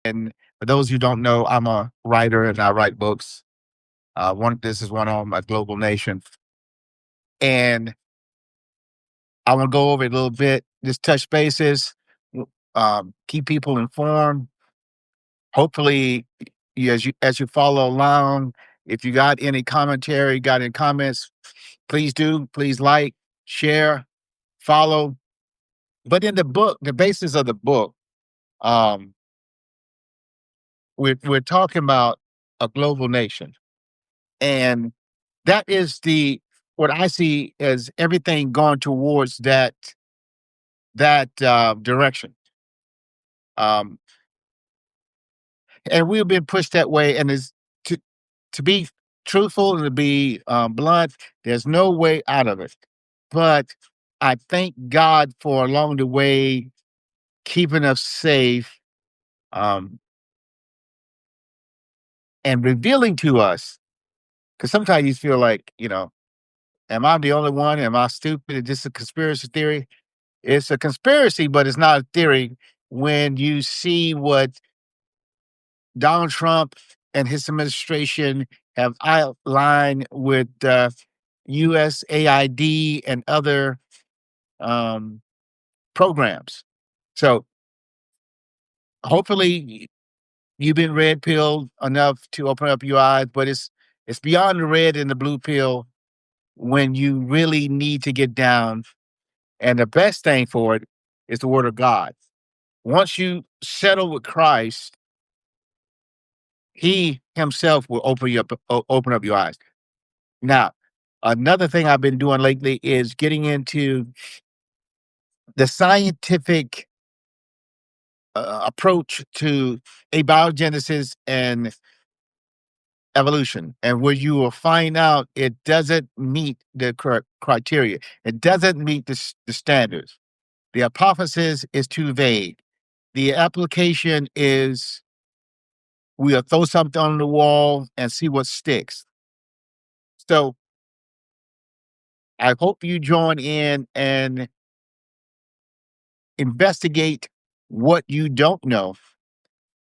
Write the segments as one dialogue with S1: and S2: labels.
S1: And for those who don't know, I'm a writer and I write books. This is one on my global nation, and I want to go over it a little bit. Just touch bases, keep people informed. Hopefully, as you follow along, if you got any commentary, got any comments, please do. Please like, share, follow. But in the book, the basis of the book, um, we're talking about a global nation. And that is the what I see as everything going towards that direction. Um, and we've been pushed that way. And is to to be truthful and to be blunt, there's no way out of it. But I thank God for along the way keeping us safe, um, and revealing to us. Because sometimes you feel like, am I the only one? Am I stupid? Is this a conspiracy theory? It's a conspiracy, but it's not a theory when you see what Donald Trump and his administration have outlined with USAID and other um, programs. So hopefully you've been red pilled enough to open up your eyes, but it's beyond the red and the blue pill when you really need to get down. And the best thing for it is the word of God. Once you settle with Christ, He himself will open up your eyes. Now, another thing I've been doing lately is getting into the scientific approach to abiogenesis and evolution, and where you will find out it doesn't meet the correct criteria. It doesn't meet the standards. The hypothesis is too vague. The application is we'll throw something on the wall and see what sticks. So I hope you join in and investigate what you don't know.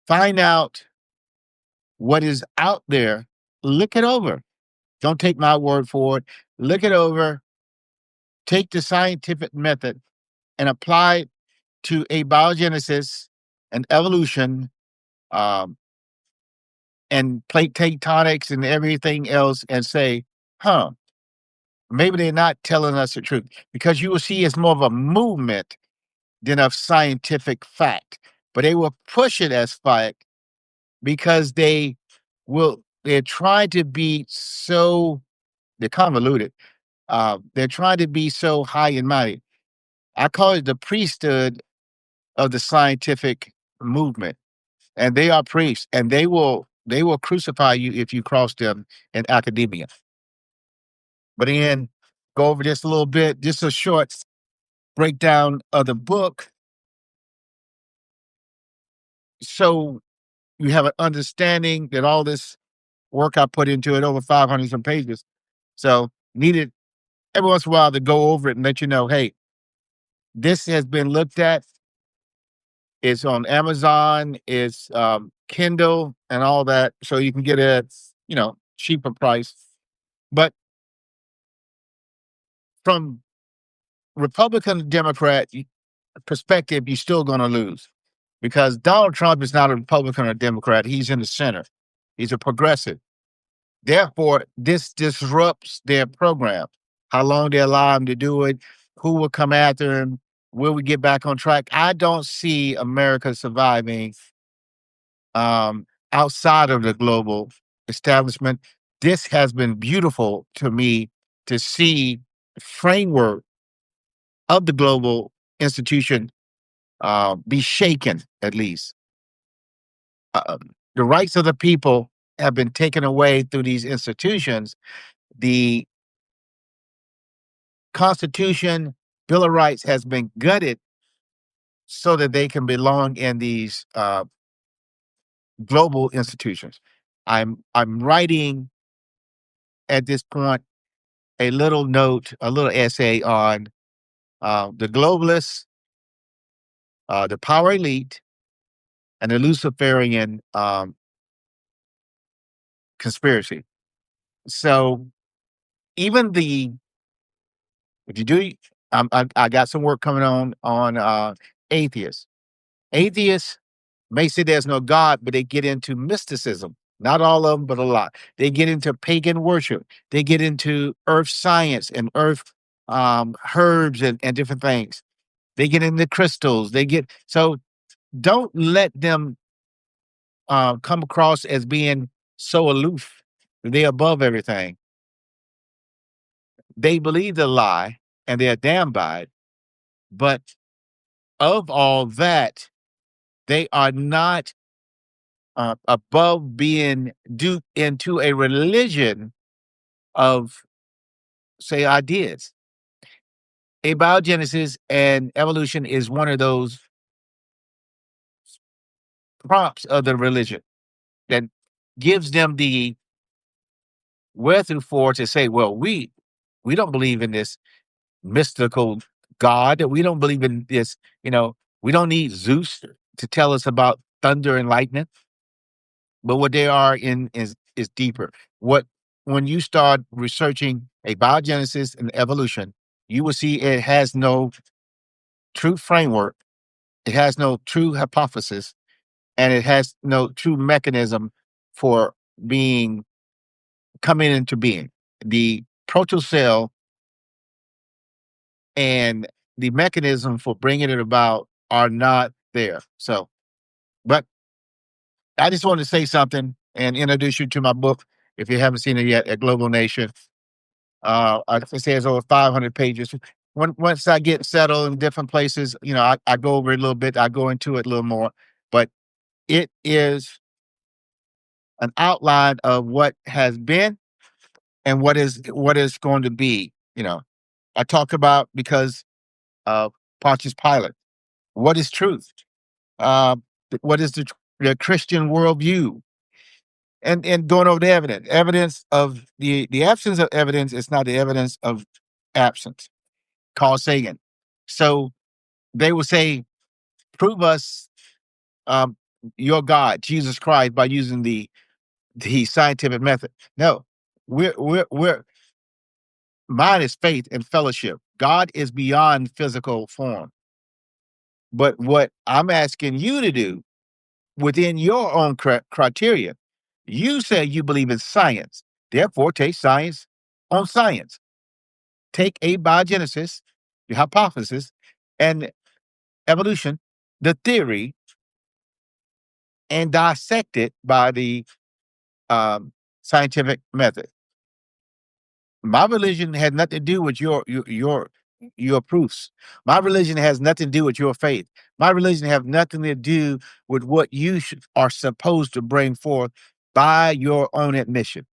S1: Find out what is out there. Look it over. Don't take my word for it. Look it over. Take the scientific method and apply it to abiogenesis and evolution, um, and plate tectonics and everything else and say, huh, maybe they're not telling us the truth. Because you will see it's more of a movement than of scientific fact. But they will push it as fact because they're trying to be so they're convoluted. They're trying to be so high and mighty. I call it the priesthood of the scientific movement. And they are priests and they will crucify you if you cross them in academia. But again, go over this a little bit, just a short breakdown of the book. So you have an understanding that all this work I put into it, over 500 some pages. So needed every once in a while to go over it and let you know, hey, this has been looked at. It's on Amazon, it's Kindle and all that. So you can get it at, cheaper price. But from Republican to Democrat perspective, you're still going to lose because Donald Trump is not a Republican or Democrat. He's in the center. He's a progressive. Therefore, this disrupts their program. How long they allow him to do it, who will come after him, will we get back on track? I don't see America surviving outside of the global establishment. This has been beautiful to me to see the framework of the global institution be shaken, at least. The rights of the people have been taken away through these institutions. The Constitution, Bill of Rights has been gutted so that they can belong in these global institutions. I'm writing at this point a little note, a little essay on the globalists, the power elite, and the Luciferian conspiracy. So even the if you do, I got some work coming on atheists. Atheists may say there's no God, but they get into mysticism. Not all of them, but a lot. They get into pagan worship. They get into earth science and earth herbs and different things. They get into crystals. They get so don't let them come across as being so aloof. They're above everything. They believe the lie and they're damned by it. But of all that, they are not above being duped into a religion of, say, ideas. Abiogenesis and evolution is one of those prompts of the religion that gives them the wherewithal to say, well, we don't believe in this mystical God. We don't believe in this, we don't need Zeus to tell us about thunder and lightning. But what they are in is deeper. What When you start researching abiogenesis and evolution, you will see it has no true framework, it has no true hypothesis, and it has no true mechanism for being coming into being. The protocell and the mechanism for bringing it about are not there. So, but I just wanted to say something and introduce you to my book if you haven't seen it yet at Global Nation. I say it's over 500 pages. Once I get settled in different places, I go over it a little bit. I go into it a little more, but it is an outline of what has been and what is going to be. I talk about because of Pontius Pilate. What is truth? Uh, what is the Christian worldview? And going over the evidence of the absence of evidence is not the evidence of absence. Carl Sagan. So they will say, prove us um, your God, Jesus Christ, by using the scientific method. No, we're mine is faith and fellowship. God is beyond physical form. But what I'm asking you to do within your own criteria, you say you believe in science. Therefore, take science on science. Take abiogenesis, the hypothesis, and evolution, the theory, and dissect it by the scientific method. My religion had nothing to do with your proofs. My religion has nothing to do with your faith. My religion has nothing to do with what you are supposed to bring forth by your own admission.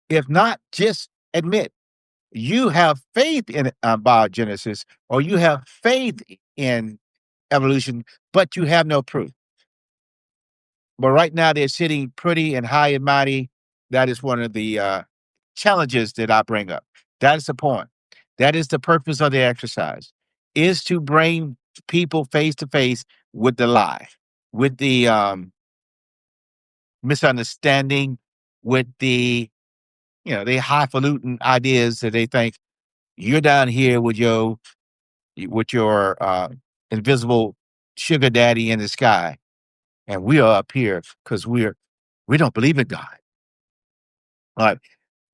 S1: If not, just admit you have faith in biogenesis or you have faith in evolution, but you have no proof. But right now they're sitting pretty and high and mighty. That is one of the challenges that I bring up. That is the point. That is the purpose of the exercise, is to bring people face to face with the lie, with the misunderstanding, with the highfalutin ideas that they think you're down here with your invisible sugar daddy in the sky, and we are up here because we don't believe in God. All right.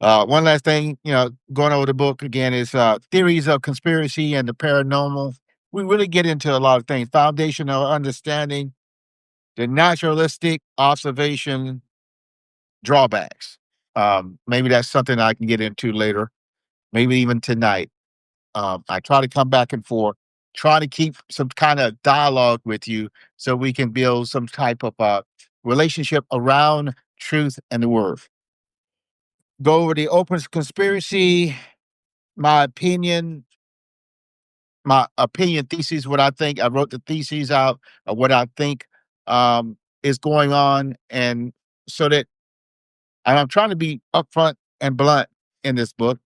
S1: One last thing, going over the book again is theories of conspiracy and the paranormal. We really get into a lot of things. Foundational understanding, the naturalistic observation drawbacks. Maybe that's something I can get into later, maybe even tonight. I try to come back and forth, try to keep some kind of dialogue with you so we can build some type of relationship around truth and the word. Go over the open conspiracy, my opinion, thesis, what I think. I wrote the theses out of what I think is going on. And so that, and I'm trying to be upfront and blunt in this book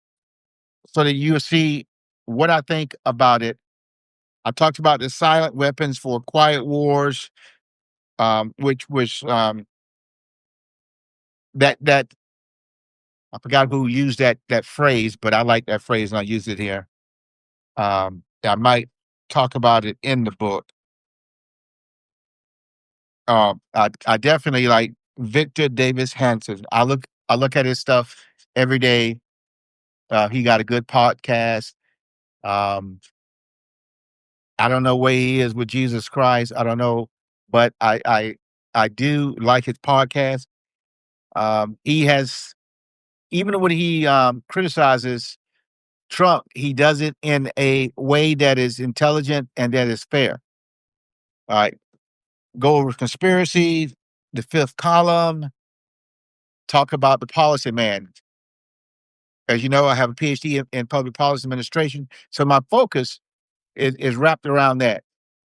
S1: so that you'll see what I think about it. I talked about the silent weapons for quiet wars, which was that I forgot who used that phrase, but I like that phrase and I use it here. I might talk about it in the book. I definitely like Victor Davis Hanson. I look at his stuff every day. He got a good podcast. Um, I don't know where he is with Jesus Christ. I don't know, but I do like his podcast. He has even when he criticizes Trump, he does it in a way that is intelligent and that is fair. All right, go over conspiracy, the fifth column, talk about the policy man. As you know, I have a PhD in public policy administration, so my focus is wrapped around that.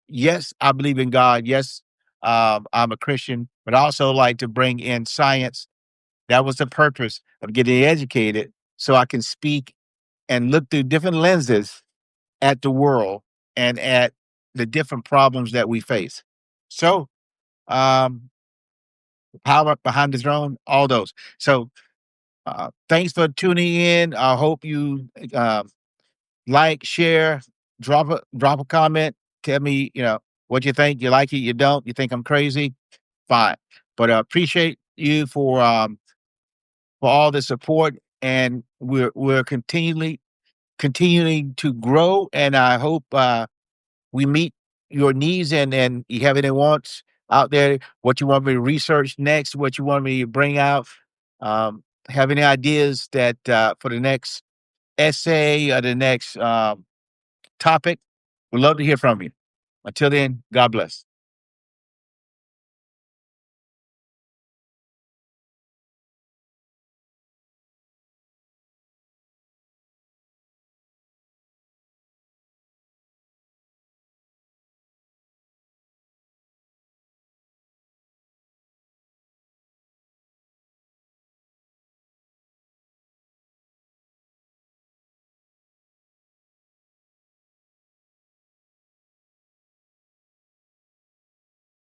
S1: Yes, I believe in God. Yes, I'm a Christian, but I also like to bring in science. That was the purpose of getting educated, so I can speak and look through different lenses at the world and at the different problems that we face. So, um, power behind the throne, all those. So, thanks for tuning in. I hope you like, share, drop a comment. Tell me, what you think. You like it, you don't. You think I'm crazy? Fine. But I appreciate you for all the support, and we're continuing to grow. And I hope we meet your needs and you have any wants out there. What you want me to research next? What you want me to bring out? Have any ideas that for the next essay or the next topic? We'd love to hear from you. Until then, God bless.